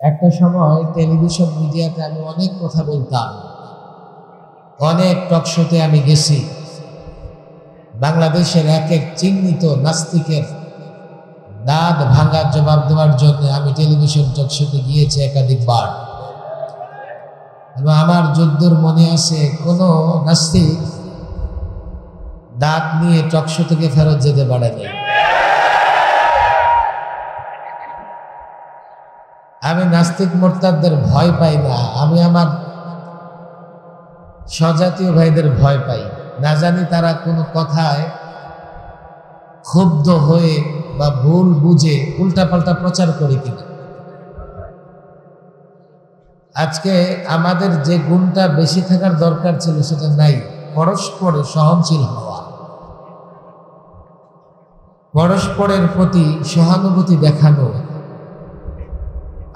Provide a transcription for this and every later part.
একটা সময় টেলিভিশন মিডিয়াতে আমি অনেক কথা বলতাম, অনেক টক শোতে আমি গেছি। বাংলাদেশের এক এক চিহ্নিত নাস্তিকের দাঁত ভাঙার জবাব দেওয়ার জন্য আমি টেলিভিশন টক শোতে গিয়েছি একাধিকবার। এবং আমার যদ্দূর মনে আছে, কোনো নাস্তিক দাঁত নিয়ে টক শো থেকে ফেরত যেতে পারেনি। আমি নাস্তিক মোরতাদদের ভয় পাই না, আমি আমার স্বজাতীয় ভাইদের ভয় পাই। না জানি তারা কোনো কথায় ক্ষুব্ধ হয়ে বা ভুল বুঝে উল্টাপাল্টা প্রচার করে কিনা। আজকে আমাদের যে গুণটা বেশি থাকার দরকার ছিল সেটা নাই, পরস্পরে সহনশীল হওয়া, পরস্পরের প্রতি সহানুভূতি দেখানো।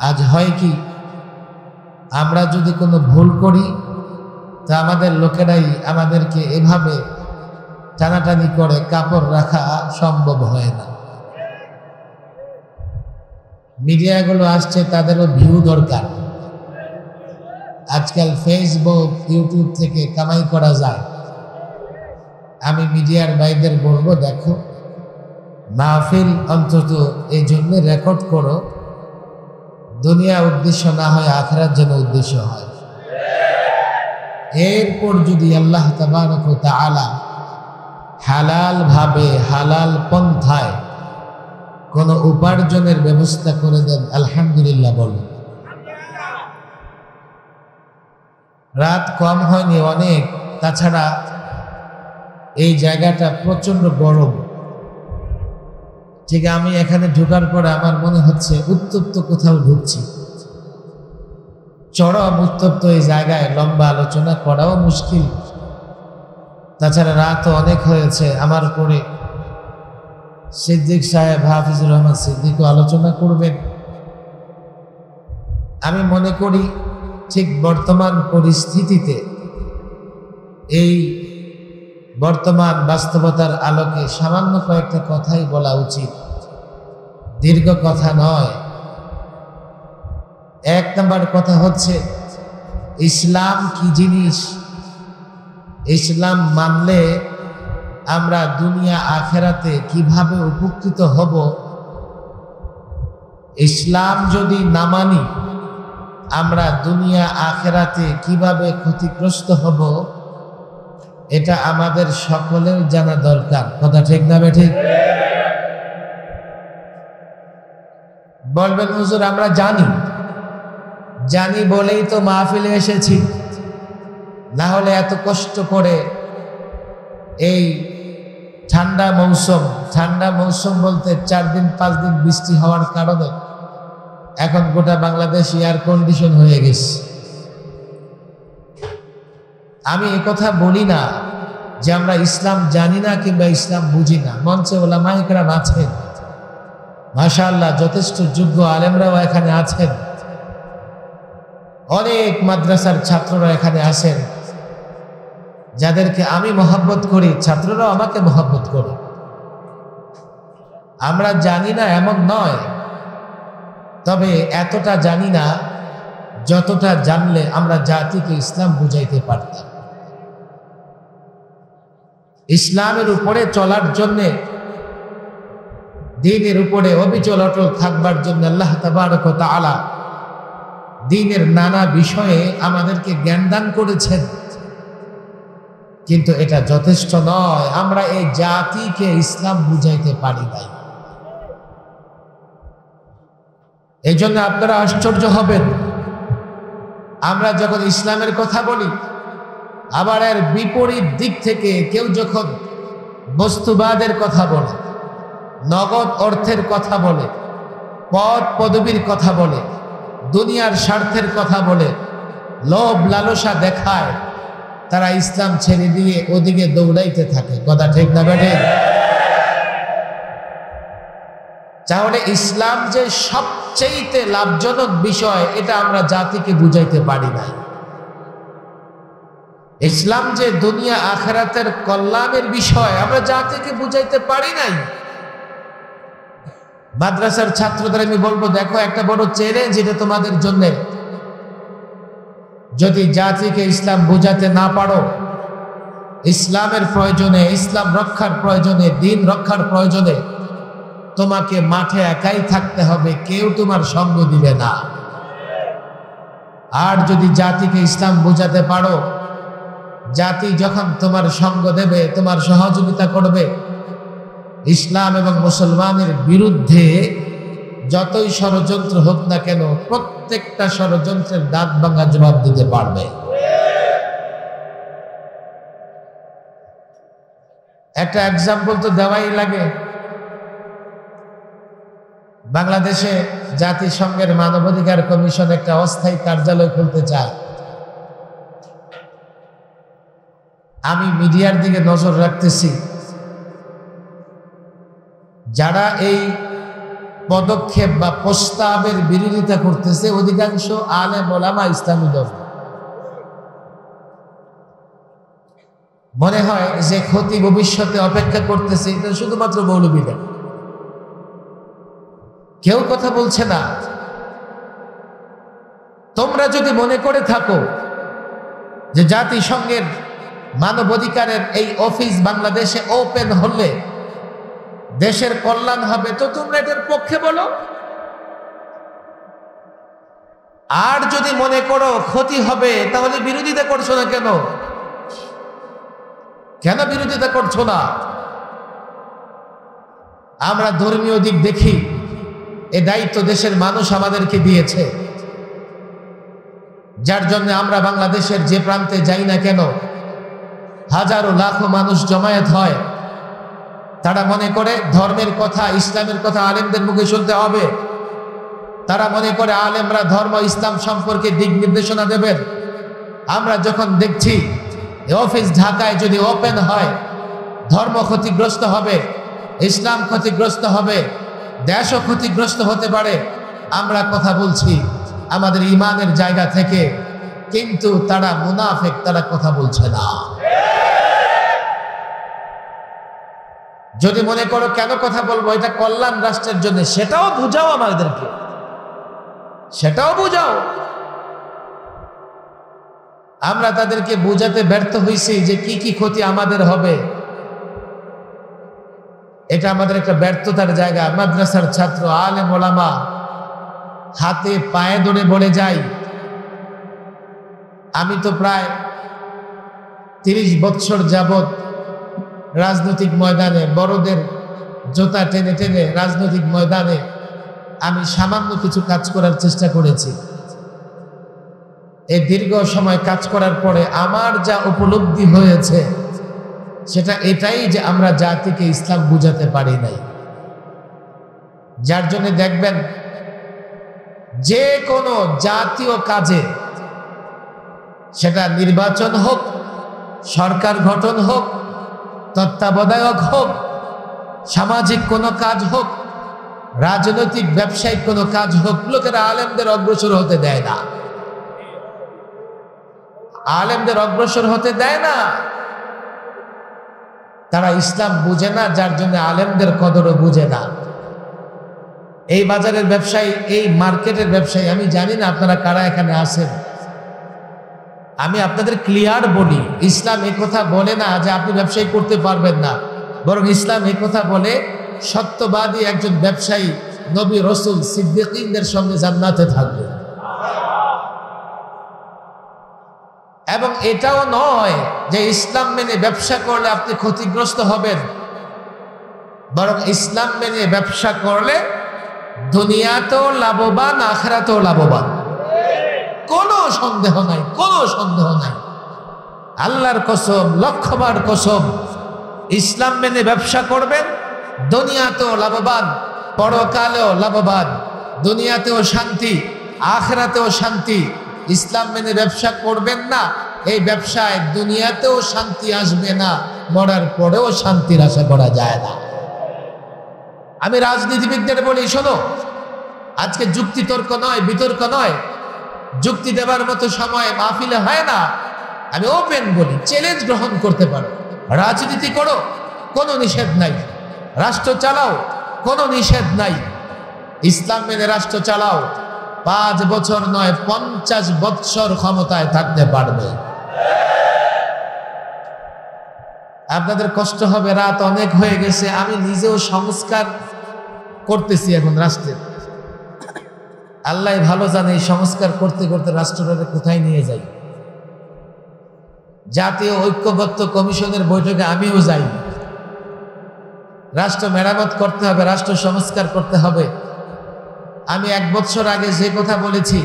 আজ হয় কি, আমরা যদি কোনো ভুল করি তা আমাদের লোকেরাই আমাদেরকে এভাবে টানাটানি করে, কাপড় রাখা সম্ভব হয় না। মিডিয়াগুলো আসছে, তাদেরও ভিউ দরকার। আজকাল ফেসবুক ইউটিউব থেকে কামাই করা যায়। আমি মিডিয়ার ভাইদের বলবো, দেখো মাহফিল অন্তত এই জন্য রেকর্ড করো, দুনিয়া উদ্দেশ্য না হয় আখিরাত যেন উদ্দেশ্য হয়। এরপর যদি আল্লাহ তাবারক ওয়া তাআলা হালাল ভাবে, হালাল পন্থায় কোন উপার্জনের ব্যবস্থা করে দেন, আলহামদুলিল্লাহ বলুন। রাত কম হয়নি অনেক, তাছাড়া এই জায়গাটা প্রচন্ড গরম। ঠিক আমি এখানে ঢোকার পরে আমার মনে হচ্ছে উত্তপ্ত কোথাও ঢুকছি। চরম উত্তপ্ত এই জায়গায় লম্বা আলোচনা করাও মুশকিল। তাছাড়া রাত অনেক হয়েছে। আমার পরে সিদ্দিক সাহেব, হাফিজুর রহমান সিদ্দিকও আলোচনা করবেন। আমি মনে করি ঠিক বর্তমান পরিস্থিতিতে, এই বর্তমান বাস্তবতার আলোকে সামান্য কয়েকটা কথাই বলা উচিত, দীর্ঘ কথা নয়। এক নম্বর কথা হচ্ছে, ইসলাম কি জিনিস, ইসলাম মানলে আমরা দুনিয়া আখেরাতে কিভাবে উপকৃত হব, ইসলাম যদি না মানি আমরা দুনিয়া আখেরাতে কিভাবে ক্ষতিগ্রস্ত হব, এটা আমাদের সকলের জানা দরকার। কথা ঠিক না ঠিক? বলবেন হুজুর আমরা জানি, জানি বলেই তো মাহফিলে এসেছি, না হলে এত কষ্ট করে এই ঠান্ডা মৌসুম বলতে 4 দিন 5 দিন বৃষ্টি হওয়ার কারণে এখন গোটা বাংলাদেশ এয়ার কন্ডিশন হয়ে গেছে। আমি একথা বলি না যে আমরা ইসলাম জানি না কিংবা ইসলাম বুঝি না। মঞ্চে ওলামায়ে কেরাম আছেন, মাশাআল্লাহ, যথেষ্ট যোগ্য আলেমরাও এখানে আছেন, অনেক মাদ্রাসার ছাত্ররা এখানে আছেন, যাদেরকে আমি মহব্বত করি, ছাত্ররাও আমাকে মহব্বত করে। আমরা জানি না এমন নয়, তবে এতটা জানি না যতটা জানলে আমরা জাতিকে ইসলাম বুঝাইতে পারতাম। ইসলামের উপরে চলার জন্যে, দ্বীনের উপরে অবিচল অটল থাকবার জন্য আল্লাহ তাবারক ওয়া তাআলা দ্বীনের নানা বিষয়ে আমাদেরকে জ্ঞান দান করেছেন। কিন্তু এটা যথেষ্ট নয়, আমরা এই জাতিকে ইসলাম বুঝাইতে পারি নাই। এই জন্য আপনারা আশ্চর্য হবেন, আমরা যখন ইসলামের কথা বলি, আবার এর বিপরীত দিক থেকে কেউ যখন বস্তুবাদের কথা বলে, নগদ অর্থের কথা বলে, পদ পদবীর কথা বলে, দুনিয়ার স্বার্থের কথা বলে, লোভ লালসা দেখায়, তারা ইসলাম ছেড়ে দিয়ে ওদিকে দৌড়াইতে থাকে। কথা ঠিক না বেঠে? তাহলে ইসলাম যে সবচেয়ে লাভজনক বিষয়, এটা আমরা জাতিকে বুঝাইতে পারি নাই। ইসলাম যে দুনিয়া আখিরাতের কল্যাণের বিষয়, আমরা জাতিকে বুঝাইতে পারি নাই। মাদ্রাসার ছাত্রদের আমি বলবো, দেখো একটা বড় চ্যালেঞ্জ এটা তোমাদের জন্য। যদি জাতিকে ইসলাম বোঝাতে না পারো, ইসলামের প্রয়োজনে, ইসলাম রক্ষার প্রয়োজনে, দিন রক্ষার প্রয়োজনে তোমাকে মাঠে একাই থাকতে হবে, কেউ তোমার সঙ্গ দিবে না। আর যদি জাতিকে ইসলাম বোঝাতে পারো, জাতি যখন তোমার সঙ্গ দেবে, তোমার সহযোগিতা করবে, ইসলাম এবং মুসলমানের বিরুদ্ধে যতই ষড়যন্ত্র হোক না কেন, প্রত্যেকটা ষড়যন্ত্রের দাঁত ভাঙা জবাব দিতে পারবে। একটা এক্সাম্পল তো দেওয়াই লাগে। বাংলাদেশে জাতিসংঘের মানবাধিকার কমিশন একটা অস্থায়ী কার্যালয় খুলতে চায়। আমি মিডিয়ার দিকে নজর রাখতেছি, যারা এই পদক্ষেপ বা প্রস্তাবের বিরোধিতা করতেছে অধিকাংশ আলেম ওলামা, ইসলামী দল। মনে হয় যে ক্ষতি ভবিষ্যতে অপেক্ষা করতেছে, এটা শুধুমাত্র মৌলবীরা, কেউ কথা বলছে না। তোমরা যদি মনে করে থাকো যে জাতিসংঘের মানবাধিকারের এই অফিস বাংলাদেশে ওপেন হলে দেশের কল্যাণ হবে, তো তোমরা এটার পক্ষে বলো। আর যদি মনে করো ক্ষতি হবে, তাহলে বিরোধিতা করছো না কেন? কেন বিরোধিতা করছো না? আমরা ধর্মীয় দিক দেখি, এ দায়িত্ব দেশের মানুষ আমাদেরকে দিয়েছে, যার জন্য আমরা বাংলাদেশের যে প্রান্তে যাই না কেন, হাজারো লাখো মানুষ জমায়েত হয়। তারা মনে করে ধর্মের কথা, ইসলামের কথা আলেমদের মুখে শুনতে হবে। তারা মনে করে আলেমরা ধর্ম ইসলাম সম্পর্কে দিক নির্দেশনা দেবেন। আমরা যখন দেখছি অফিস ঢাকায় যদি ওপেন হয়, ধর্ম ক্ষতিগ্রস্ত হবে, ইসলাম ক্ষতিগ্রস্ত হবে, দেশও ক্ষতিগ্রস্ত হতে পারে। আমরা কথা বলছি আমাদের ইমানের জায়গা থেকে, কিন্তু তারা মুনাফিক, তারা কথা বলছে না। যদি মনে করো কেন কথা বলবো, এটা কল্যাণ রাষ্ট্রের জন্য, সেটাও বুঝাও আমাদেরকে, সেটাও বুঝাও। আমরা তাদেরকে বুঝাতে ব্যর্থ হয়েছি যে কি কি ক্ষতি আমাদের হবে। এটা আমাদের একটা ব্যর্থতার জায়গা। মাদ্রাসার ছাত্র, আলেম ওলামা হাতে পায়ে ধরে বলে যাই, আমি তো প্রায় 30 বছর যাবত রাজনৈতিক ময়দানে, বড়দের জোতা টেনে টেনে রাজনৈতিক ময়দানে আমি সামান্য কিছু কাজ করার চেষ্টা করেছি। এই দীর্ঘ সময় কাজ করার পরে আমার যা উপলব্ধি হয়েছে সেটা এটাই যে আমরা জাতিকে ইসলাম বুঝাতে পারি নাই। যার জন্য দেখবেন যে কোনো জাতীয় কাজে, সেটা নির্বাচন হোক, সরকার গঠন হোক, তত্ত্বাবধায়ক হোক, সামাজিক কোনো কাজ হোক, রাজনৈতিক ব্যবসায়িক কোনো কাজ হোক, লোকেরা আলেমদের অগ্রসর হতে দেয় না। আলেমদের অগ্রসর হতে দেয় না। তারা ইসলাম বুঝে না, যার জন্য আলেমদের কদরও বুঝে না। এই বাজারের ব্যবসায়ী, এই মার্কেটের ব্যবসায়ী, আমি জানি না আপনারা কারা এখানে আছেন, আমি আপনাদের ক্লিয়ার বলি, ইসলাম এই কথা বলে না যে আপনি ব্যবসায়ী করতে পারবেন না, বরং ইসলাম এই কথা বলে সত্যবাদী একজন ব্যবসায়ী নবী, রসুল, সিদ্দিকীনদের সঙ্গে জান্নাতে থাকবে। এবং এটাও নয় যে ইসলাম মেনে ব্যবসা করলে আপনি ক্ষতিগ্রস্ত হবেন, বরং ইসলাম মেনে ব্যবসা করলে দুনিয়াতেও লাভবান, আখিরাতেও লাভবান। কোনো সন্দেহ নাই, কোনো সন্দেহ নাই। আল্লাহর কসম, লক্ষবার কসম, ইসলাম মেনে ব্যবসা করবেন, দুনিয়াতেও লাভবান, পরকালেও লাভবান, দুনিয়াতেও শান্তি, আখিরাতেও শান্তি। ইসলাম মেনে ব্যবসা করবেন না, এই ব্যবসায় দুনিয়াতেও শান্তি আসবে না, মরার পরেও শান্তির আশা করা যায় না। আমি রাজনীতিবিদদের বলি, শোনো, আজকে যুক্তি তর্ক নয়, বিতর্ক নয়, যুক্তি দেবার মতো সময় মাহফিলে হয় না। আমি ওপেন বলি, চ্যালেঞ্জ গ্রহণ করতে পারো, রাজনীতি করো, কোনো নিষেধ নাই, রাষ্ট্র চালাও, কোনো নিষেধ নাই, ইসলাম মেনে রাষ্ট্র চালাও, 5 বছর নয় 50 বছর ক্ষমতায় থাকতে পারবে। আপনাদের কষ্ট হবে, রাত অনেক হয়ে গেছে, আমি নিজেও সংস্কার করতেছি এখন রাষ্ট্রের। আল্লাহ ভালো জানে এই সংস্কার করতে করতে রাষ্ট্রটাকে কোথায় নিয়ে যাই। জাতীয় ঐক্যবদ্ধ কমিশনের বৈঠকে আমিও যাই। রাষ্ট্র মেরামত করতে হবে, রাষ্ট্র সংস্কার করতে হবে। আমি 1 বছর আগে যে কথা বলেছি,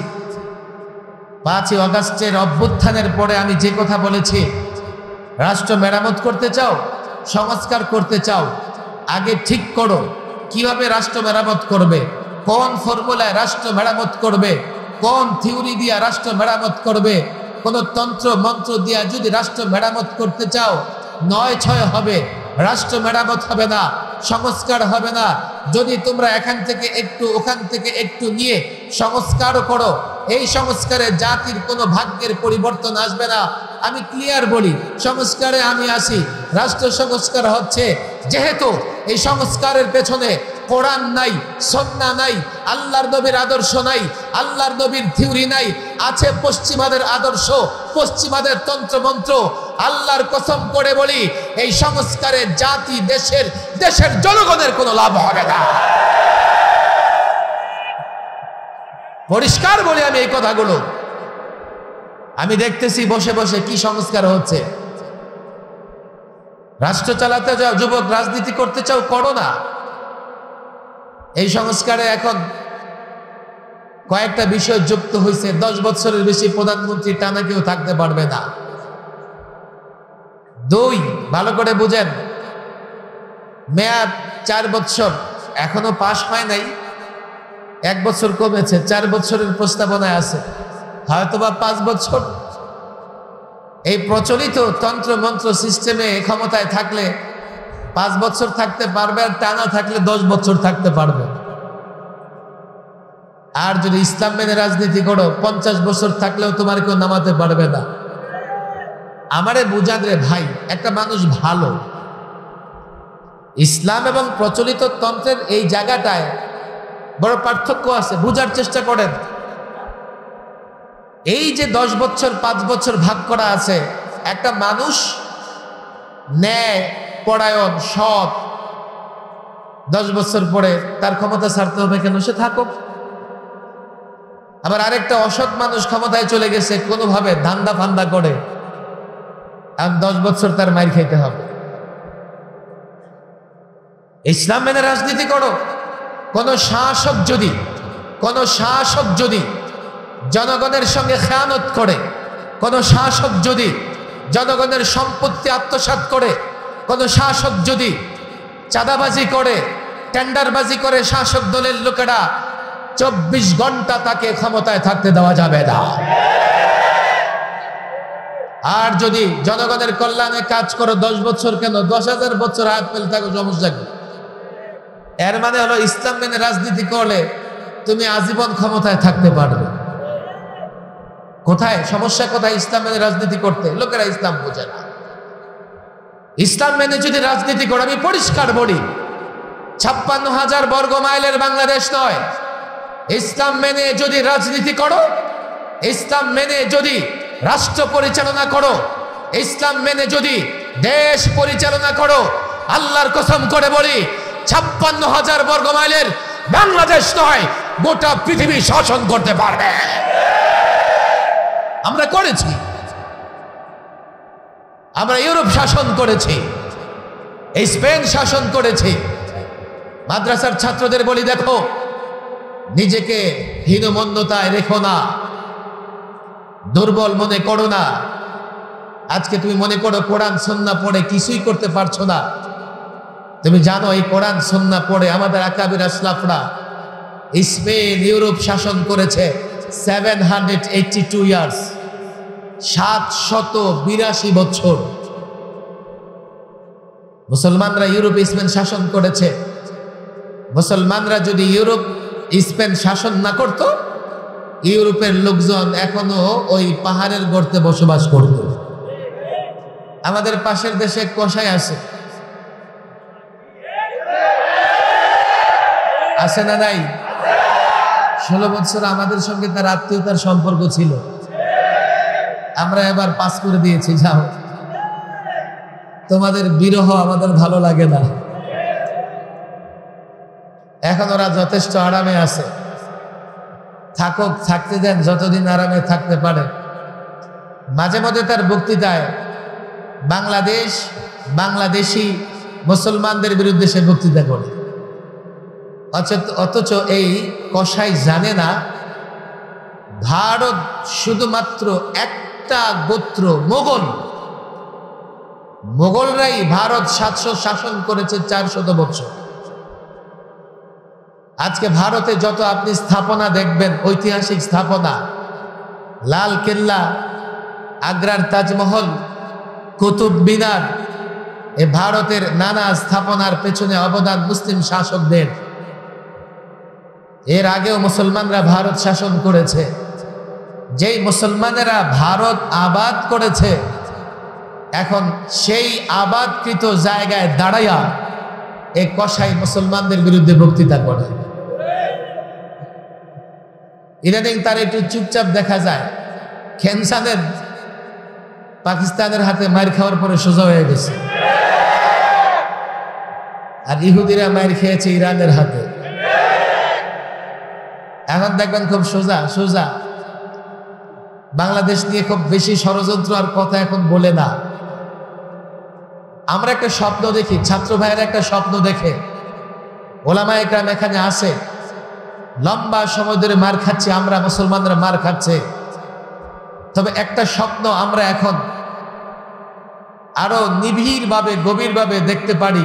5ই আগস্টের অভ্যুত্থানের পরে আমি যে কথা বলেছি, রাষ্ট্র মেরামত করতে চাও, সংস্কার করতে চাও, আগে ঠিক করো কিভাবে রাষ্ট্র মেরামত করবে, কোন ফর্মুলায় রাষ্ট্র মেরামত করবে, কোন থিওরি দিয়া রাষ্ট্র মেরামত করবে। কোন তন্ত্র মন্ত্র দিয়া যদি রাষ্ট্র মেরামত করতে চাও, 9-6 হবে, রাষ্ট্র মেরামত হবে না, সংস্কার হবে না। যদি তোমরা এখান থেকে একটু ওখান থেকে একটু নিয়ে সংস্কারও করো, এই সংস্কারে জাতির কোনো ভাগ্যের পরিবর্তন আসবে না। আমি ক্লিয়ার বলি, সংস্কারে আমি আসি, রাষ্ট্র সংস্কার হচ্ছে যেহেতু এই সংস্কারের পেছনে কোরআন নাই, সুন্নাহ নাই, আল্লাহর নবীর আদর্শ নাই, আল্লাহর নবীর থিওরি নাই, আছে পশ্চিমাদের আদর্শ, পশ্চিমাদের তন্ত্রমন্ত্র। আল্লাহর কসম করে বলি, এই সংস্কারে জাতি দেশের জনগণের কোনো লাভ হবে না। পরিষ্কার বলি আমি এই কথাগুলো। আমি দেখতেছি বসে বসে কি সংস্কার হচ্ছে। রাষ্ট্র চালাতে যাও, যুবক রাজনীতি করতে চাও, করো না। এই সংস্কারে এখন কয়েকটা বিষয় যুক্ত হয়েছে। 10 বছরের বেশি প্রধানমন্ত্রী টানা কেউ থাকতে পারবে না। 2, ভালো করে বুঝেন, মেয়াদ 4 বছর, এখনো পাশ হয় নাই, 1 বছর কমেছে, 4 বছরের প্রস্তাবনায় আছে, হয়তোবা 5 বছর। এই প্রচলিত তন্ত্র মন্ত্র সিস্টেমে ক্ষমতায় থাকলে 5 বছর থাকতে পারবে, আর টানা থাকলে 10 বছর থাকতে পারবে। আর যদি ইসলাম মেনে রাজনীতি করো, 50 বছর থাকলেও তোমার কেউ নামাতে পারবে না। আমারে বুঝান রে ভাই, একটা মানুষ ভালো, ইসলাম এবং প্রচলিত তন্ত্রের এই জায়গাটায় বড় পার্থক্য আছে, বুঝার চেষ্টা করেন। এই যে 10 বছর 5 বছর ভাগ করা আছে, একটা মানুষ ন্যায় পরায়ণ সৎ, 10 বছর পরে তার ক্ষমতা ছাড়তে হবে কেন? সে থাকুক। আবার আরেকটা অসৎ মানুষ ক্ষমতায় চলে গেছে, কোনোভাবে ধান্দা ফান্দা করে, আর 10 বছর তার মাইর খাইতে হবে। ইসলাম মেনে রাজনীতি করো। কোন শাসক যদি জনগণের সঙ্গে খেয়ানত করে, কোন শাসক যদি জনগণের সম্পত্তি আত্মসাৎ করে, কোন শাসক যদি চাঁদাবাজি করে, টেন্ডারবাজি করে, শাসক দলের লোকেরা 24 ঘন্টা তাকে ক্ষমতায় থাকতে দেওয়া যাবে না। আর যদি জনগণের কল্যাণে কাজ করো, 10 বছর কেন 10,000 বছর হাত ফেলে থাকো, সমস্যা কি? এর মানে হলো ইসলাম মেনে রাজনীতি করলে তুমি আজীবন ক্ষমতায় থাকতে পারবে। কোথায় সমস্যা? কোথায় ইসলাম মেনে রাজনীতি করতে? লোকেরা ইসলাম বোঝে না। ইসলাম মেনে যদি রাজনীতি করো, আমি পরিষ্কার বলি, 56,000 বর্গ মাইলের বাংলাদেশ নয়। ইসলাম মেনে যদি রাজনীতি করো, ইসলাম মেনে যদি রাষ্ট্র পরিচালনা করো, ইসলাম মেনে যদি দেশ পরিচালনা করো, আল্লাহর কসম করে বলি, 56,000 বর্গ মাইলের বাংলাদেশ নয়, গোটা পৃথিবী শাসন করতে পারবে। আমরা করেছি, আমরা ইউরোপ শাসন করেছি, এই স্পেন শাসন করেছি। মাদ্রাসার ছাত্রদের বলি, দেখো, নিজেকে হীনমন্যতায় রেখো না, দুর্বল মনে করো না। আজকে তুমি মনে করো কোরআন সুন্নাহ পড়ে কিছুই করতে পারছো না। তুমি জানো এই কোরআন সুন্নাহ পড়ে আমাদের আকাবির আসলাফরা স্পেন ইউরোপ শাসন করেছে 782 ইয়ার্স, 782 বছর। মুসলমানরা ইউরোপ স্পেন শাসন করেছে। মুসলমানরা যদি ইউরোপ স্পেন শাসন না করত, ইউরোপের লোকজন এখনো ওই পাহাড়ের গর্তে বসবাস করত। আমাদের পাশের দেশে কষাই আছে না নাই? 16 বছর আমাদের সঙ্গে তার আত্মীয়তার সম্পর্ক ছিল, আমরা এবার পাস করে দিয়েছি। যাও, তোমাদের বিরহ আমাদের ভালো লাগে না। এখন ওরা যথেষ্ট আরামে আছে, থাকুক, থাকতে দেন, যতদিন আরামে থাকতে পারে। মাঝে মধ্যে তার বক্তৃতায় বাংলাদেশি মুসলমানদের বিরুদ্ধে সে বক্তৃতা করে, অথচ এই কসাই জানে না ভারত শুধুমাত্র একটা গোত্র মোগলরাই ভারত 700 শাসন করেছে 400 বছর। আজকে ভারতে যত আপনি স্থাপনা দেখবেন, ঐতিহাসিক স্থাপনা, লাল কেল্লা, আগ্রার তাজমহল, কুতুব মিনার, এ ভারতের নানা স্থাপনার পেছনে অবদান মুসলিম শাসকদের। এর আগেও মুসলমানরা ভারত শাসন করেছে। যেই মুসলমানেরা ভারত আবাদ করেছে, এখন সেই আবাদকৃত জায়গায় দাঁড়াইয়া এক কসাই মুসলমানদের বিরুদ্ধে বক্তৃতা করে। ইদানিং তার একটু চুপচাপ দেখা যায়। খেনসানের পাকিস্তানের হাতে মার খাওয়ার পরে সোজা হয়ে গেছে, আর ইহুদিরা মার খেয়েছে ইরানের হাতে। এখন দেখবেন খুব সোজা বাংলাদেশ নিয়ে খুব বেশি ষড়যন্ত্র আর কথা এখন বলে না। আমরা একটা স্বপ্ন দেখি, ছাত্র ভাইয়েরা একটা স্বপ্ন দেখে, ওলামা একরাম এখানে আসে, লম্বা সময় ধরে মার খাচ্ছি আমরা, মুসলমানরা মার খাচ্ছে। তবে একটা স্বপ্ন আমরা এখন আরো নিবিড়ভাবে গভীরভাবে দেখতে পারি,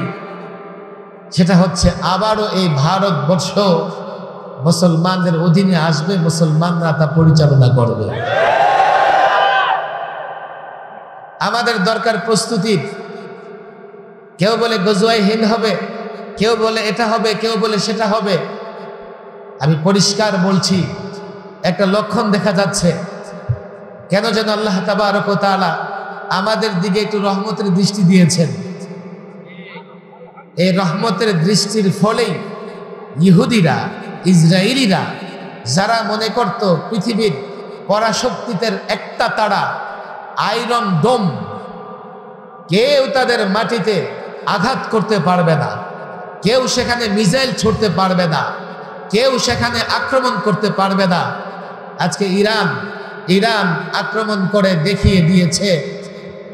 সেটা হচ্ছে আবারও এই ভারতবর্ষ মুসলমানদের অধীনে আসবে, মুসলমানরা তা পরিচালনা করবে। আমাদের দরকার প্রস্তুতির। কেউ বলে গজওয়ায়ে হিন্দ হবে, কেউ বলে এটা হবে, কেউ বলে সেটা হবে। আমি পরিষ্কার বলছি, একটা লক্ষণ দেখা যাচ্ছে। কেন যেন আল্লাহ তাবারক ওয়া তাআলা আমাদের দিকে একটু রহমতের দৃষ্টি দিয়েছেন। এই রহমতের দৃষ্টির ফলেই ইহুদিরা, ইসরায়েলিরা, যারা মনে করত পৃথিবীর পরাশক্তিদের একটা তারা, আয়রন ডোম, কেউ তাদের মাটিতে আঘাত করতে পারবে না, কেউ সেখানে মিসাইল ছুড়তে পারবে না, কেউ সেখানে আক্রমণ করতে পারবে না। আজকে ইরান আক্রমণ করে দেখিয়ে দিয়েছে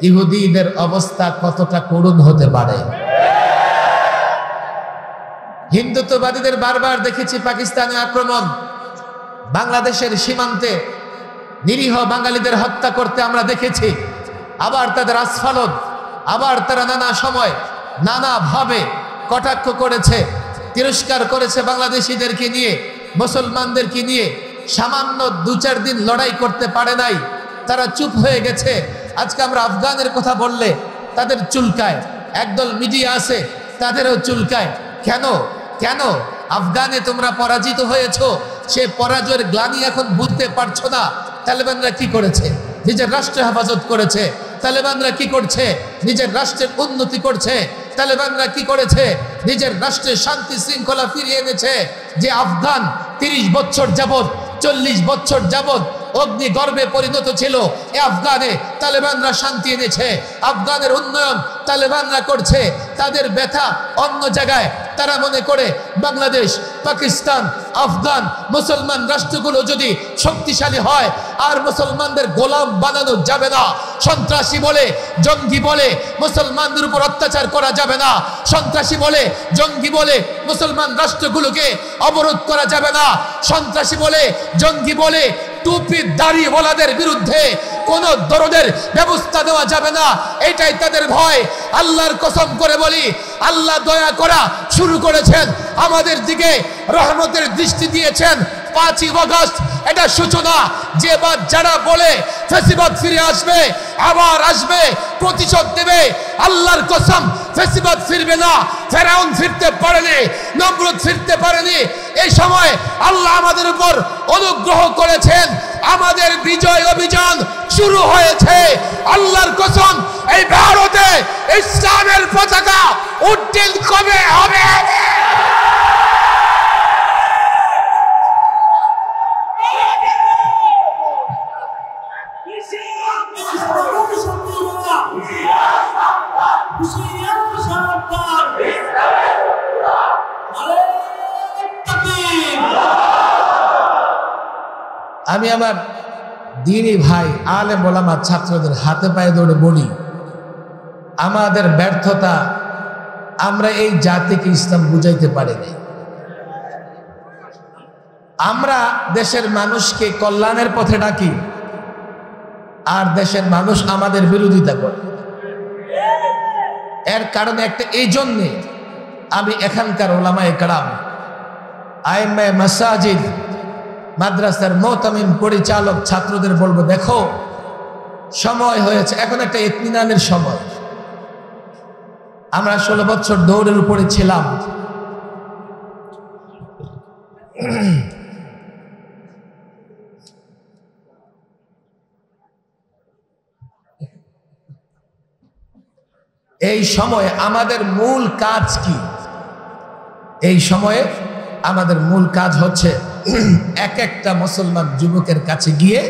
ইহুদিদের অবস্থা কতটা করুণ হতে পারে। হিন্দুত্ববাদীদের বারবার দেখেছি পাকিস্তানে আক্রমণ, বাংলাদেশের সীমান্তে নিরীহ বাঙালিদের হত্যা করতে আমরা দেখেছি। আবার তাদের আস্ফালন, আবার তারা নানা সময় নানাভাবে কটাক্ষ করেছে, তিরস্কার করেছে বাংলাদেশিদেরকে নিয়ে, মুসলমানদেরকে নিয়ে। সামান্য 2-4 দিন লড়াই করতে পারে নাই, তারা চুপ হয়ে গেছে। আজকে আমরা আফগানের কথা বললে তাদের চুলকায়, একদল মিডিয়া আছে তাদেরও চুলকায়। কেন আফগানে তোমরা পরাজিত হয়েছো, সে পরাজয়ের গ্লানি এখন বুঝতে পারছো না? তালেবানরা কি করেছে? নিজের রাষ্ট্র হেফাজত করেছে। তালেবানরা কি করছে? নিজের রাষ্ট্রের উন্নতি করছে। তালেবানরা কি করেছে? নিজের রাষ্ট্রের শান্তি শৃঙ্খলা ফিরিয়ে এনেছে। যে আফগান 30 বছর যাবত, 40 বছর যাবত অগ্নিগর্ভে পরিণত ছিল, এ আফগানে তালেবানরা শান্তি এনেছে। আফগানের উন্নয়ন তালেবানরা করছে। তাদের ব্যথা অন্য জায়গায়। তারা মনে করে বাংলাদেশ, পাকিস্তান, আফগান মুসলমান রাষ্ট্রগুলো যদি শক্তিশালী হয় আর মুসলমানদের গোলাম বানানো যাবে না। সন্ত্রাসী বলে, জঙ্গি বলে মুসলমানদের উপর অত্যাচার করা যাবে না। সন্ত্রাসী বলে, জঙ্গি বলে মুসলমান রাষ্ট্রগুলোকে অবরোধ করা যাবে না। সন্ত্রাসী বলে, জঙ্গি বলে টুপি দাড়িওয়ালাদের বিরুদ্ধে কোন ধরনের ব্যবস্থা নেওয়া যাবে না। এটাই তাদের ভয়। আল্লাহর কসম করে বলি, আল্লাহ দয়া করা শুরু করেছেন, আমাদের দিকে রহমতের দৃষ্টি দিয়েছেন। 5ই আগস্ট এটা সূচনা। যে যারা বলে ফেসিবাদ ফিরে আসবে, আবার আসবে, প্রতিশোধ নেবে, আল্লাহর কসম ফেসিবাদ ফিরবে না। ফেরাউন ফিরতে পারেনি, নমরুদ ফিরতে পারেনি। এই সময় আল্লাহ আমাদের উপর অনুগ্রহ করেছেন, আমাদের বিজয় অভিযান শুরু হয়েছে। আল্লাহর কসম, এই ভারতে ইসলামের পতাকা উড্ডীন কবে হবে? আমি আমার দ্বীনি ভাই আলেম ওলামা ছাত্রদের হাতে পায়ে ধরে বলি, আমাদের ব্যর্থতা, আমরা এই জাতিকে ইসলাম বুঝাইতে পারিনি। আমরা দেশের মানুষকে কল্যাণের পথে ডাকি, আর দেশের মানুষ আমাদের বিরোধিতা করে। এর কারণে একটা, এই জন্যে আমি এখানকার ওলামায়ে কেরাম, আইম্মায়ে মাসাজিদ, মাদ্রাসার মুতামিম, পরিচালক, ছাত্রদের বলবো, দেখো সময় হয়েছে, এখন একটা ইতমিনানের সময়। আমরা 16 বছর দৌড়ের উপরে ছিলাম, এই সময়ে আমাদের মূল কাজ কি? এই সময়ে আমাদের মূল কাজ হচ্ছে এক একটা মুসলমান যুবকের কাছে গিয়ে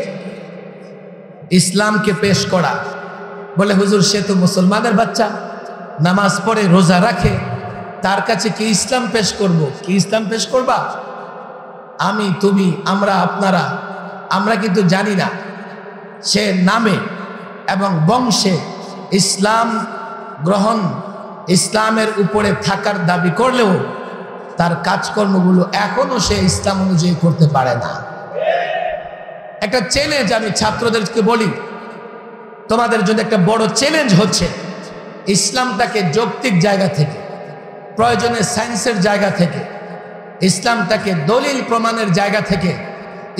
ইসলামকে পেশ করা। বলে, হুজুর সে তো মুসলমানের বাচ্চা, নামাজ পড়ে, রোজা রাখে, তার কাছে কি ইসলাম পেশ করব? কি ইসলাম পেশ করবা? আমি, তুমি, আমরা, আপনারা, আমরা কিন্তু জানি না সে নামে এবং বংশে ইসলাম গ্রহণ, ইসলামের উপরে থাকার দাবি করলেও তার কাজকর্মগুলো এখনো সে ইসলাম অনুযায়ী করতে পারে না। একটা চ্যালেঞ্জ আমি ছাত্রদেরকে বলি, তোমাদের জন্য একটা বড় চ্যালেঞ্জ হচ্ছে ইসলামটাকে যৌক্তিক জায়গা থেকে, প্রয়োজনে সায়েন্সের জায়গা থেকে, ইসলামটাকে দলিল প্রমাণের জায়গা থেকে,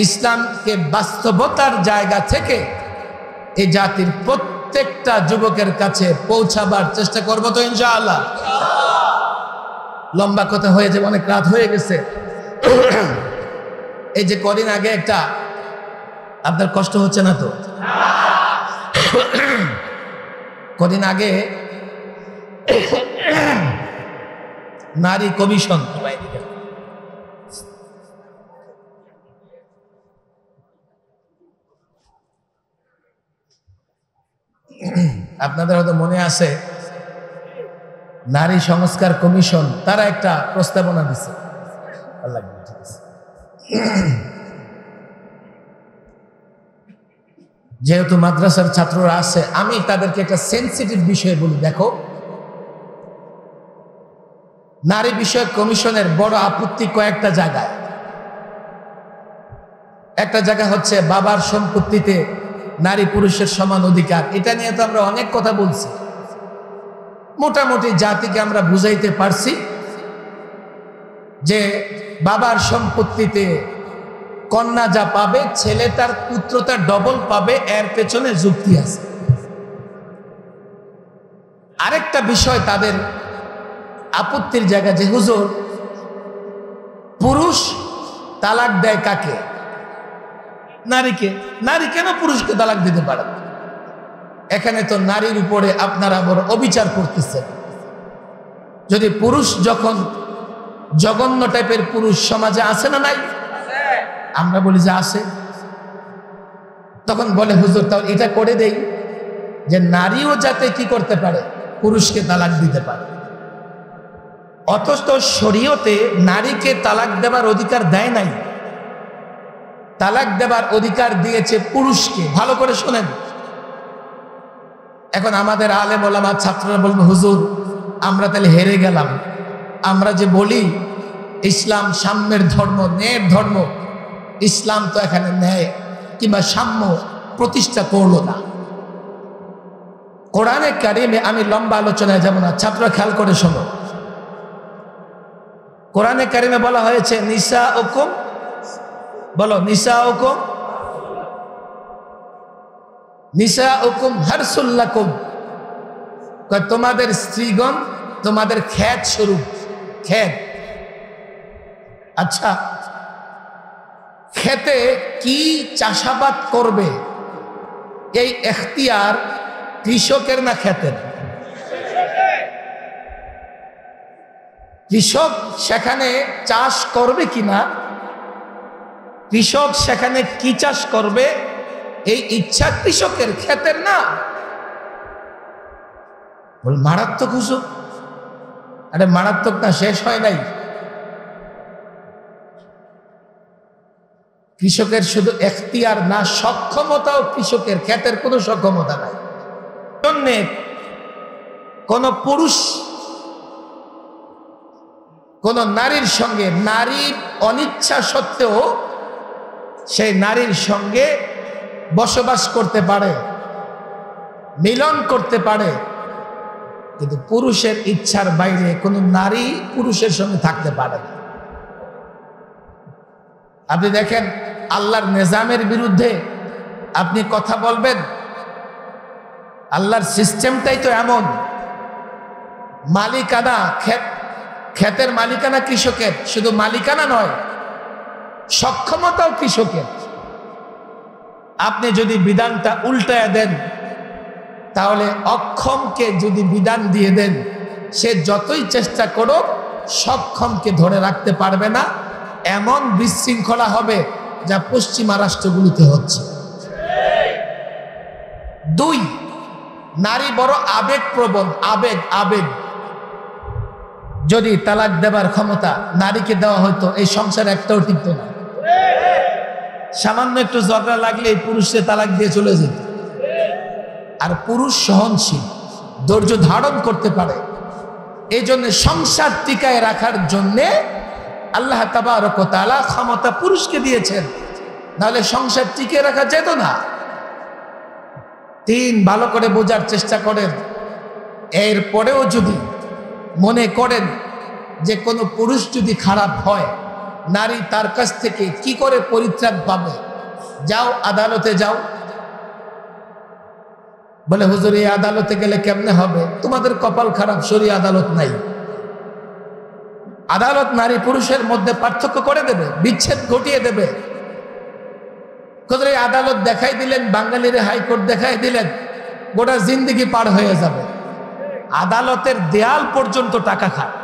ইসলামকে বাস্তবতার জায়গা থেকে এই জাতির প্রত্যেকটা যুবকের কাছে পৌঁছাবার চেষ্টা করবো তো ইনশাআল্লাহ। লম্বা কথা হয়ে যাবে, অনেক রাত হয়ে গেছে। এই যে কদিন আগে একটা, আপনার কষ্ট হচ্ছে না তো? কদিন আগে নারী কমিশন, আপনাদের হয়তো মনে আছে, নারী সংস্কার কমিশন, তারা একটা প্রস্তাবনা দিচ্ছে। যেহেতু মাদ্রাসার ছাত্ররা আছে, আমি তাদেরকে একটা সেন্সিটিভ বিষয় বলি, দেখো নারী বিষয়ক কমিশনের বড় আপত্তি কয়েকটা জায়গায়। একটা জায়গা হচ্ছে বাবার সম্পত্তিতে নারী পুরুষের সমান অধিকার। এটা নিয়ে তো আমরা অনেক কথা বলছি, মোটামুটি জাতিকে আমরা বুঝাইতে পারছি যে বাবার সম্পত্তিতে কন্যা যা পাবে, ছেলে তার পুত্র তার ডবল পাবে, এর পেছনে যুক্তি আছে। আরেকটা বিষয় তাদের আপত্তির জায়গা, যে হুজুর পুরুষ তালাক দেয় কাকে? নারীকে। নারী কেন পুরুষকে তালাক দিতে পারে? এখানে তো নারীর উপরে আপনারা বড় অবিচার করতেছেন। যদি পুরুষ, যখন জঘন্য টাইপের পুরুষ সমাজে আছে না নাই? আমরা বলি যে আছে। তখন বলে হুজুর তাহলে এটা করে দেই যে নারীও যাতে কি করতে পারে, পুরুষকে তালাক দিতে পারে। অথচ শরীয়তে নারীকে তালাক দেবার অধিকার দেয় নাই, তালাক দেবার অধিকার দিয়েছে পুরুষকে। ভালো করে শোনেন। এখন আমাদের আলেম ওলামা ছাত্ররা বলবে, হুজুর আমরা তাহলে হেরে গেলাম। আমরা যে বলি ইসলাম সাম্যের ধর্ম, ন্যায়ের ধর্ম, ইসলাম তো এখানে ন্যায় কিংবা সাম্য প্রতিষ্ঠা করলো না। কোরআনে কারিমে, আমি লম্বা আলোচনায় যাব না, ছাত্ররা খেয়াল করে শোনো। কোরআনে কারিমে বলা হয়েছে নিসাউকুম, বলো নিসাউকুম, নিসাউকুম হারসুল লাকুম, তোমাদের স্ত্রীগণ তোমাদের ক্ষেত স্বরূপ। ক্ষেত, আচ্ছা ক্ষেতে কি চাষাবাদ করবে এই এখতিয়ার কৃষকের না ক্ষেতের? কৃষক সেখানে চাষ করবে কিনা, কৃষক সেখানে কি চাষ করবে এই ইচ্ছা কৃষকের, ক্ষেতের না। বল মারাত্মক হুজুর। আরে মারাত্মক না, শেষ হয় নাই। কৃষকের শুধু এখতিয়ার না, সক্ষমতাও কৃষকের, ক্ষেতের কোনো সক্ষমতা নাই। জন্যে কোন পুরুষ কোন নারীর সঙ্গে, নারীর অনিচ্ছা সত্ত্বেও সেই নারীর সঙ্গে বসবাস করতে পারে, মিলন করতে পারে, কিন্তু পুরুষের ইচ্ছার বাইরে কোনো নারী পুরুষের সঙ্গে থাকতে পারে না। আপনি দেখেন, আল্লাহর নিজামের বিরুদ্ধে আপনি কথা বলবেন? আল্লাহর সিস্টেমটাই তো এমন। মালিকানা, ক্ষেতের মালিকানা কৃষকের, শুধু মালিকানা নয়, সক্ষমতাও কৃষকের। আপনি যদি বিধানটা উল্টায় দেন, তাহলে অক্ষমকে যদি বিধান দিয়ে দেন, সে যতই চেষ্টা করুক সক্ষমকে ধরে রাখতে পারবে না। এমন বিশৃঙ্খলা হবে যা পশ্চিমা রাষ্ট্রগুলিতে হচ্ছে। 2, নারী বড় আবেগপ্রবণ। আবেগ যদি তালাক দেবার ক্ষমতা নারীকে দেওয়া হতো, এই সংসার একটাও টিকতো না। সামান্য একটু ঝগড়া লাগলে এই পুরুষকে তালাক দিয়ে চলে যেত। আর পুরুষ সহনশীল, ধৈর্য ধারণ করতে পারে। এই জন্য সংসার টিকায় রাখার জন্যে আল্লাহ তাবারক ওয়া তাআলা ক্ষমতা পুরুষকে দিয়েছেন, নাহলে সংসার টিকে রাখা যেত না। 3, ভালো করে বোঝার চেষ্টা করেন। এরপরেও যদি মনে করেন যে কোনো পুরুষ যদি খারাপ হয়, নারী তার কাছ থেকে কি করে পরিত্রাণ পাবে? যাও, আদালতে যাও। বলে, হুজুর এই আদালতে গেলে কেমনে হবে? তোমাদের কপাল খারাপ, শরীয়ত আদালত নাই। আদালত নারী পুরুষের মধ্যে পার্থক্য করে দেবে, বিচ্ছেদ ঘটিয়ে দেবে। এই আদালত দেখাই দিলেন, বাঙালির হাইকোর্ট দেখাই দিলেন, গোটা জিন্দেগি পার হয়ে যাবে। আদালতের দেয়াল পর্যন্ত টাকা খায়।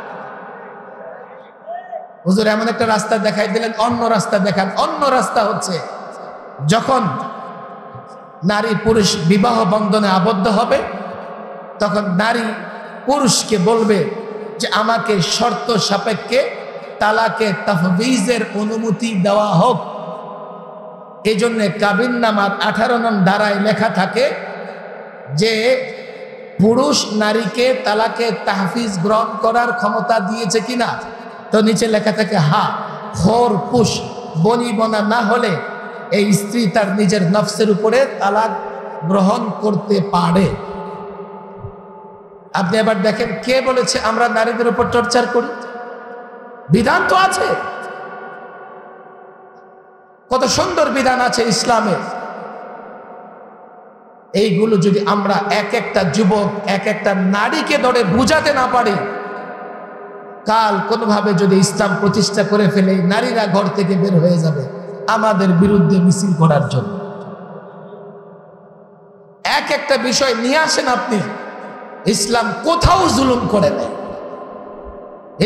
হুজুর এমন একটা রাস্তা দেখাই দিলেন, অন্য রাস্তা দেখান। অন্য রাস্তা হচ্ছে যখন নারী পুরুষ বিবাহ বন্ধনে আবদ্ধ হবে, তখন নারী পুরুষকে বলবে যে আমাকে শর্ত সাপেক্ষে তালাকে তাফবিজের অনুমতি দেওয়া হোক। এই জন্য কাবিননামার 18 নং ধারায় লেখা থাকে যে পুরুষ নারীকে তালাকে তাহফিজ গ্রহণ করার ক্ষমতা দিয়েছে কিনা। তো নিচে লেখা থাকে হা। খোর পুষ বনিবনা না হলে এই স্ত্রী তার নিজের নফসের উপরে তালাক গ্রহণ করতে পারে। আপনি এবার দেখেন, কে বলেছে আমরা নারীদের উপর টর্চার করি? বিধান তো আছে, কত সুন্দর বিধান আছে ইসলামে। এইগুলো যদি আমরা এক একটা যুবক, এক একটা নারীকে ধরে বুঝাতে না পারি, কাল কোনোভাবে যদি ইসলাম প্রতিষ্ঠা করে ফেলে, নারীরা ঘর থেকে বের হয়ে যাবে আমাদের বিরুদ্ধে মিছিল করার জন্য। এক একটা বিষয় নিয়ে আসেন আপনি। ইসলাম কোথাও জুলুম করে নাই,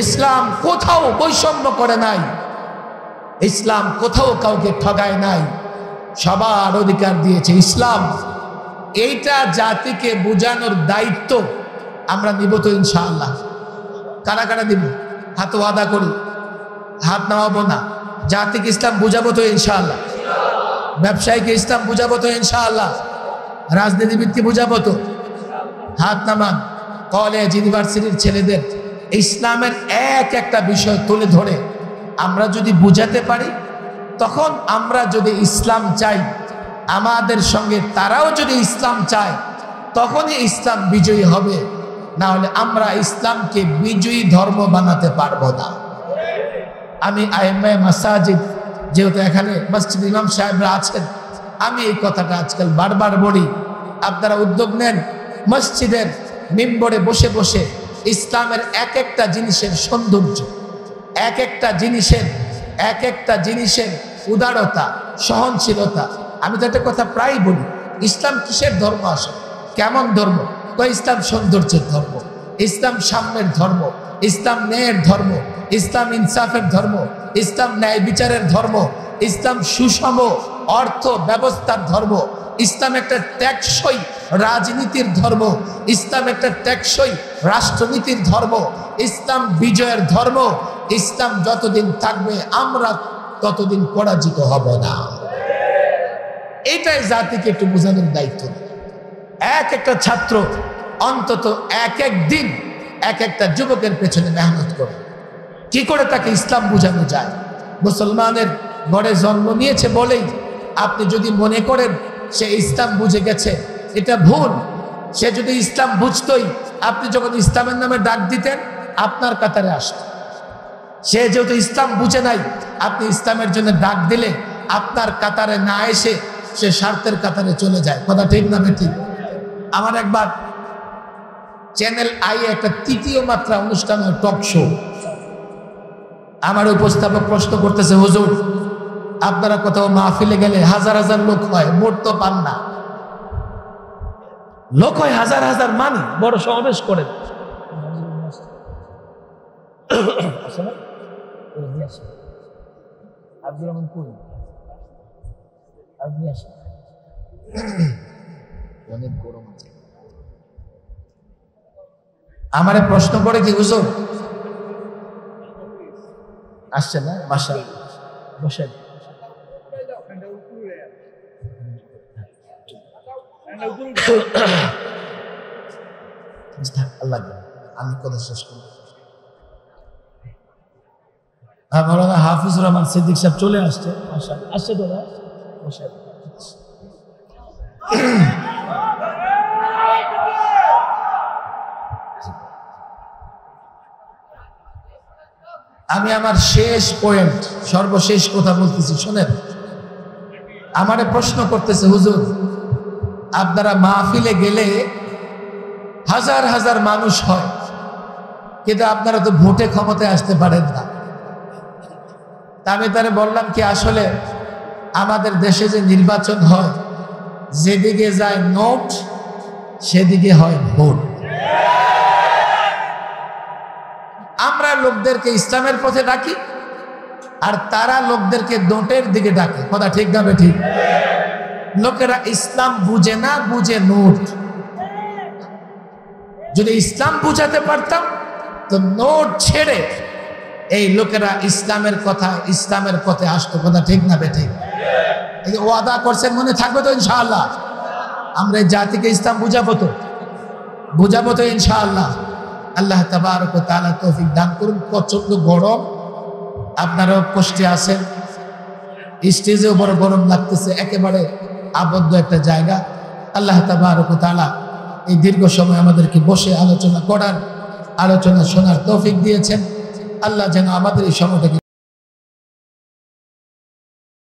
ইসলাম কোথাও বৈষম্য করে নাই, ইসলাম কোথাও কাউকে ঠগায় নাই, সবার অধিকার দিয়েছে ইসলাম। এইটা জাতিকে বোঝানোর দায়িত্ব আমরা নিব তো ইনশাআল্লাহ। কারা কারা দিব? হাত ওয়াদা করি, হাত নামাবো না। জাতিকে ইসলাম বুঝাবো তো ইনশাআল্লাহ। ব্যবসায়ীকে ইসলাম বুঝাবো তো ইনশাআল্লাহ। রাজনীতিবিদকে বুঝাবো তো। হাত নামান। কলেজ ইউনিভার্সিটির ছেলেদের ইসলামের এক একটা বিষয় তুলে ধরে আমরা যদি বুঝাতে পারি, তখন আমরা যদি ইসলাম চাই, আমাদের সঙ্গে তারাও যদি ইসলাম চায়, তখনই ইসলাম বিজয়ী হবে। না হলে আমরা ইসলামকে বিজয়ী ধর্ম বানাতে পারবো না। আমি আইম্মায়ে মাসাজিদ, যেহেতু এখানে মসজিদ ইমাম সাহেবরা আছেন, আমি এই কথাটা আজকাল বারবার বলি, আপনারা উদ্যোগ নেন, মসজিদের মিম্বরে বসে বসে ইসলামের এক একটা জিনিসের সৌন্দর্য, এক একটা জিনিসের উদারতা, সহনশীলতা। আমি তো একটা কথা প্রায় বলি, ইসলাম কিসের ধর্ম আসে? কেমন ধর্ম? ইসলাম সৌন্দর্যের ধর্ম, ইসলাম সাম্যের ধর্ম, ইসলাম ন্যায়ের ধর্ম, ইসলাম ইনসাফের ধর্ম, ইসলাম ন্যায় বিচারের ধর্ম, ইসলাম সুষম অর্থ ব্যবস্থার ধর্ম, ইসলাম একটা টেকসই রাজনীতির ধর্ম, ইসলাম একটা টেকসই রাষ্ট্রনীতির ধর্ম, ইসলাম বিজয়ের ধর্ম। ইসলাম যতদিন থাকবে আমরা ততদিন পরাজিত হব না। এটাই জাতিকে একটু বোঝানোর দায়িত্ব। এক একটা ছাত্র অন্তত এক এক দিন এক একটা যুবকের পেছনে মেহনত করে কি করে তাকে ইসলাম বোঝানো যায়। মুসলমানের ঘরে জন্ম নিয়েছে বলেই আপনি যদি মনে করেন সে ইসলাম বুঝে গেছে, এটা ভুল। সে যদি ইসলাম বুঝতোই আপনি যখন ইসলামের নামে ডাক দিতেন আপনার কাতারে আসত। সে যেহেতু ইসলাম বুঝে নাই, আপনি ইসলামের জন্য ডাক দিলে আপনার কাতারে না এসে সে স্বার্থের কাতারে চলে যায়। কথা ঠিক না ঠিক? আমার একবার চ্যানেল আই একটা তৃতীয় মাত্রা অনুষ্ঠান টক শো, আমার উপস্থাপক প্রশ্ন করতেছে, হুজুর আপনারা কোথাও মাহফিলে গেলে হাজার হাজার লোক হয়, ভোট তো পান না। লোক হয় হাজার হাজার, মানে বড় সমাবেশ করেন, অনেক গরম আছে। আমারে প্রশ্ন করে কি হুজুর আসছে না বাসায় বসে, আল্লাহ আমি কথা শেষ করব। মৌলানা হাফিজুর রহমান সিদ্দিক সাহেব চলে আসছে, আসছে তো না বসে। আমি আমার শেষ পয়েন্ট, সর্বশেষ কথা বলতেছি, শোনেন। আমারে প্রশ্ন করতেছে, হুজুর আপনারা মাহফিলে গেলে হাজার হাজার মানুষ হয়, কিন্তু আপনারা তো ভোটে ক্ষমতায় আসতে পারেন না। আমি তারে বললাম কি, আসলে আমাদের দেশে যে নির্বাচন হয়, যেদিকে যায় নোট সেদিকে হয় ভোট। আমরা লোকদেরকে ইসলামের পথে ডাকি আর তারা লোকদেরকে নোটের দিকে ডাকে। কথা ঠিক না ঠিক? লোকেরা ইসলাম বুঝে না, বুঝে নোট। যদি ইসলাম বুঝাতে পারতাম তো নোট ছেড়ে এই লোকেরা ইসলামের কথা, ইসলামের পথে আসতো। কথা ঠিক না ঠিক? এই যে ওয়াদা করছেন মনে থাকবে তো ইনশাআল্লাহ? আমরা এই জাতিকে ইসলাম বুঝাবো তো ইনশাআল্লাহ। আল্লাহ তাবারক ওয়া তাআলা তৌফিক দান করুন। প্রচন্ড গরম, আপনারাও কষ্টে আছেন, স্টেজেও বড় গরম লাগতেছে, একেবারে আবদ্ধ একটা জায়গা। আল্লাহ তাবারক ওয়া তাআলা এই দীর্ঘ সময় আমাদেরকে বসে আলোচনা করার, আলোচনা শোনার তৌফিক দিয়েছেন। আল্লাহ যেন আমাদের এই সময়টাকে